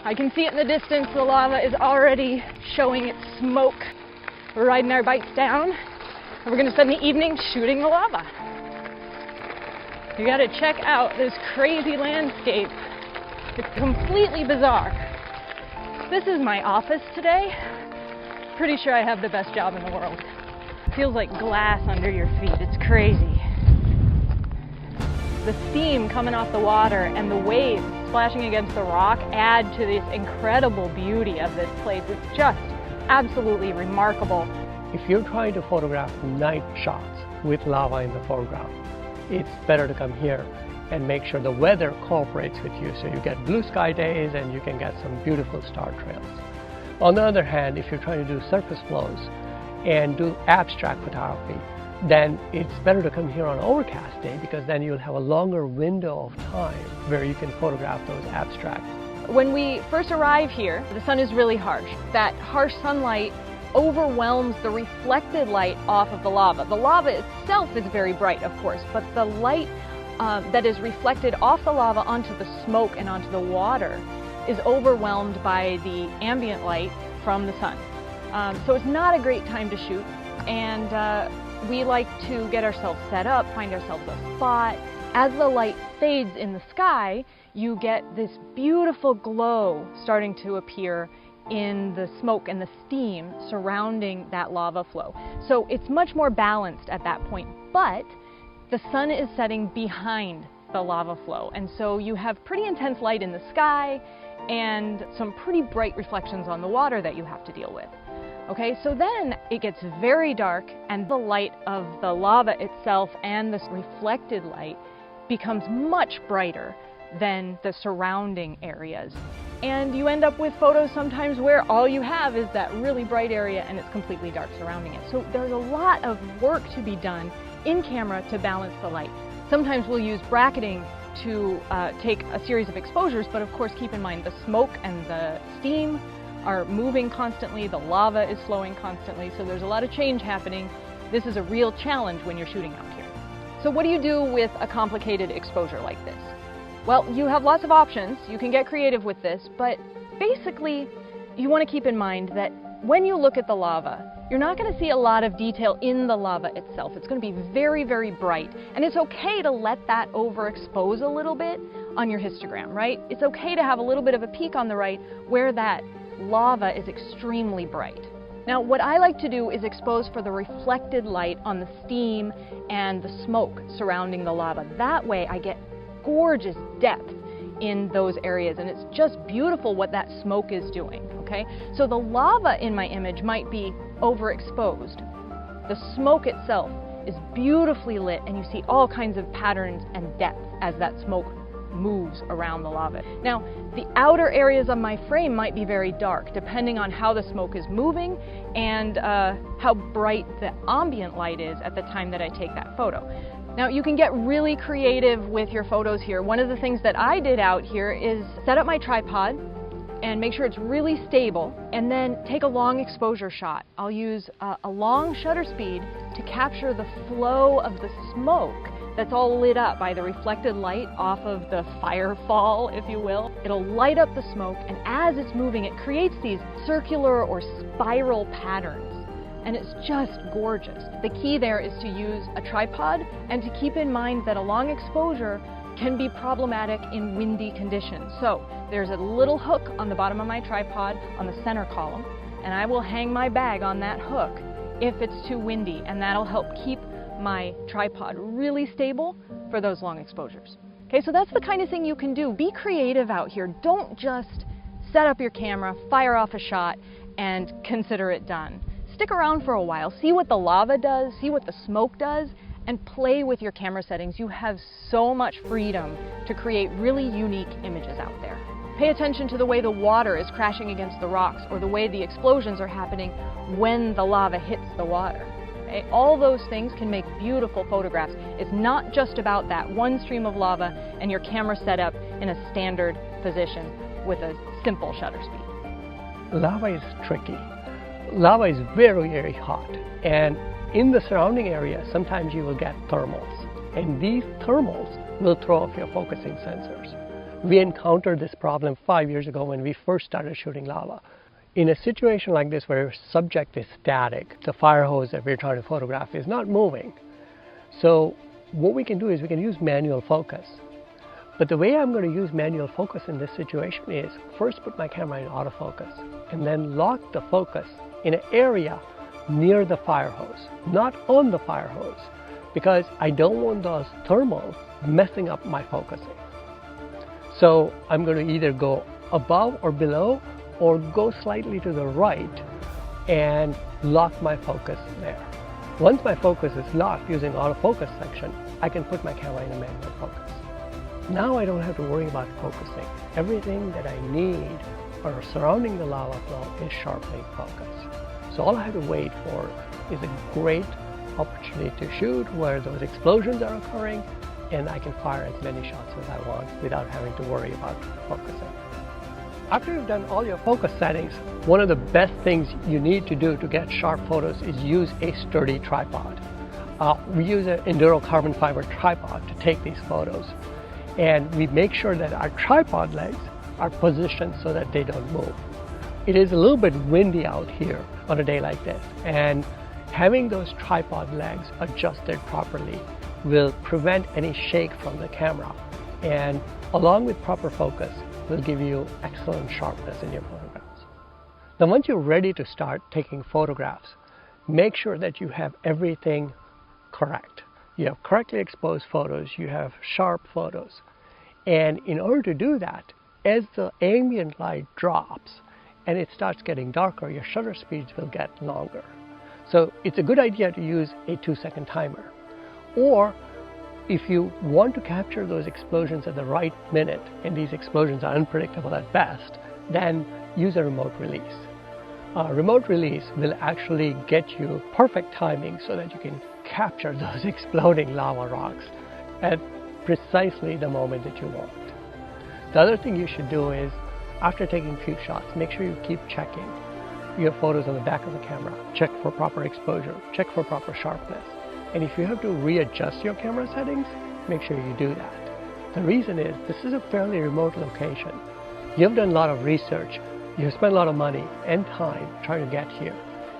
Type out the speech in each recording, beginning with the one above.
I can see it in the distance. The lava is already showing its smoke. We're riding our bikes down, and we're going to spend the evening shooting the lava. You got to check out this crazy landscape. It's completely bizarre. This is my office today. Pretty sure I have the best job in the world. Feels like glass under your feet. It's crazy. The steam coming off the water and the waves splashing against the rock add to this incredible beauty of this place. It's just absolutely remarkable. If you're trying to photograph night shots with lava in the foreground, it's better to come here and make sure the weather cooperates with you so you get blue sky days and you can get some beautiful star trails. On the other hand, if you're trying to do surface flows and do abstract photography, then it's better to come here on an overcast day because then you'll have a longer window of time where you can photograph those abstracts. When we first arrive here, the sun is really harsh. That harsh sunlight overwhelms the reflected light off of the lava. The lava itself is very bright, of course, but the light that is reflected off the lava onto the smoke and onto the water is overwhelmed by the ambient light from the sun. So it's not a great time to shoot, and we like to get ourselves set up, find ourselves a spot. As the light fades in the sky, you get this beautiful glow starting to appear in the smoke and the steam surrounding that lava flow. So it's much more balanced at that point, but the sun is setting behind the lava flow, and so you have pretty intense light in the sky and some pretty bright reflections on the water that you have to deal with. Okay, so then it gets very dark and the light of the lava itself and this reflected light becomes much brighter than the surrounding areas. And you end up with photos sometimes where all you have is that really bright area and it's completely dark surrounding it. So there's a lot of work to be done in camera to balance the light. Sometimes we'll use bracketing to take a series of exposures, but of course keep in mind the smoke and the steam are moving constantly, the lava is flowing constantly, so there's a lot of change happening. This is a real challenge when you're shooting out here. So what do you do with a complicated exposure like this? Well, you have lots of options. You can get creative with this, but basically you want to keep in mind that when you look at the lava, you're not going to see a lot of detail in the lava itself. It's going to be very, very bright, and it's okay to let that overexpose a little bit on your histogram, right? It's okay to have a little bit of a peak on the right where that lava is extremely bright. Now, what I like to do is expose for the reflected light on the steam and the smoke surrounding the lava. That way I get gorgeous depth in those areas, and it's just beautiful what that smoke is doing, okay? So the lava in my image might be overexposed. The smoke itself is beautifully lit, and you see all kinds of patterns and depth as that smoke moves around the lava. Now, the outer areas of my frame might be very dark, depending on how the smoke is moving and how bright the ambient light is at the time that I take that photo. Now, you can get really creative with your photos here. One of the things that I did out here is set up my tripod and make sure it's really stable, and then take a long exposure shot. I'll use a long shutter speed to capture the flow of the smoke that's all lit up by the reflected light off of the firefall, if you will. It'll light up the smoke, and as it's moving, it creates these circular or spiral patterns. And it's just gorgeous. The key there is to use a tripod and to keep in mind that a long exposure can be problematic in windy conditions. So there's a little hook on the bottom of my tripod on the center column, and I will hang my bag on that hook if it's too windy, and that'll help keep my tripod really stable for those long exposures. Okay, so that's the kind of thing you can do. Be creative out here. Don't just set up your camera, fire off a shot, and consider it done. Stick around for a while, see what the lava does, see what the smoke does, and play with your camera settings. You have so much freedom to create really unique images out there. Pay attention to the way the water is crashing against the rocks, or the way the explosions are happening when the lava hits the water. Okay? All those things can make beautiful photographs. It's not just about that one stream of lava and your camera set up in a standard position with a simple shutter speed. Lava is tricky. Lava is very, very hot, and in the surrounding area sometimes you will get thermals, and these thermals will throw off your focusing sensors. We encountered this problem 5 years ago when we first started shooting lava. In a situation like this where your subject is static, the fire hose that we're trying to photograph is not moving. So what we can do is we can use manual focus. But the way I'm going to use manual focus in this situation is first put my camera in autofocus and then lock the focus in an area near the fire hose, not on the fire hose, because I don't want those thermals messing up my focusing. So I'm going to either go above or below or go slightly to the right and lock my focus there. Once my focus is locked using autofocus section, I can put my camera in a manual focus. Now I don't have to worry about focusing. Everything that I need or surrounding the lava flow is sharply focused. So all I have to wait for is a great opportunity to shoot where those explosions are occurring and I can fire as many shots as I want without having to worry about focusing. After you've done all your focus settings, one of the best things you need to do to get sharp photos is use a sturdy tripod. We use an Induro carbon fiber tripod to take these photos, and we make sure that our tripod legs are positioned so that they don't move. It is a little bit windy out here on a day like this, and having those tripod legs adjusted properly will prevent any shake from the camera, and along with proper focus will give you excellent sharpness in your photographs. Now once you're ready to start taking photographs, make sure that you have everything correct. You have correctly exposed photos, you have sharp photos, and in order to do that, as the ambient light drops and it starts getting darker, your shutter speeds will get longer. So it's a good idea to use a 2-second timer. Or if you want to capture those explosions at the right minute, and these explosions are unpredictable at best, then use a remote release. Remote release will actually get you perfect timing so that you can capture those exploding lava rocks at precisely the moment that you want. The other thing you should do is, after taking a few shots, make sure you keep checking your photos on the back of the camera. Check for proper exposure, check for proper sharpness. And if you have to readjust your camera settings, make sure you do that. The reason is, this is a fairly remote location. You've done a lot of research, you've spent a lot of money and time trying to get here,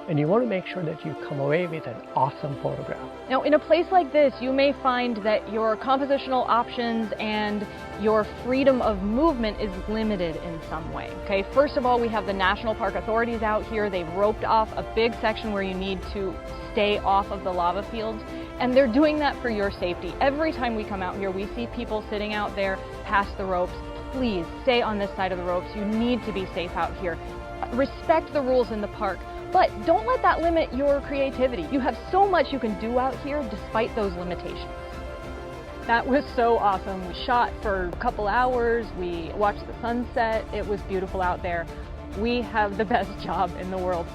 and you want to make sure that you come away with an awesome photograph. Now, in a place like this, you may find that your compositional options and your freedom of movement is limited in some way. Okay, first of all, we have the National Park authorities out here. They've roped off a big section where you need to stay off of the lava fields, and they're doing that for your safety. Every time we come out here, we see people sitting out there past the ropes. Please stay on this side of the ropes. You need to be safe out here. Respect the rules in the park, but don't let that limit your creativity. You have so much you can do out here despite those limitations. That was so awesome. We shot for a couple hours. We watched the sunset. It was beautiful out there. We have the best job in the world.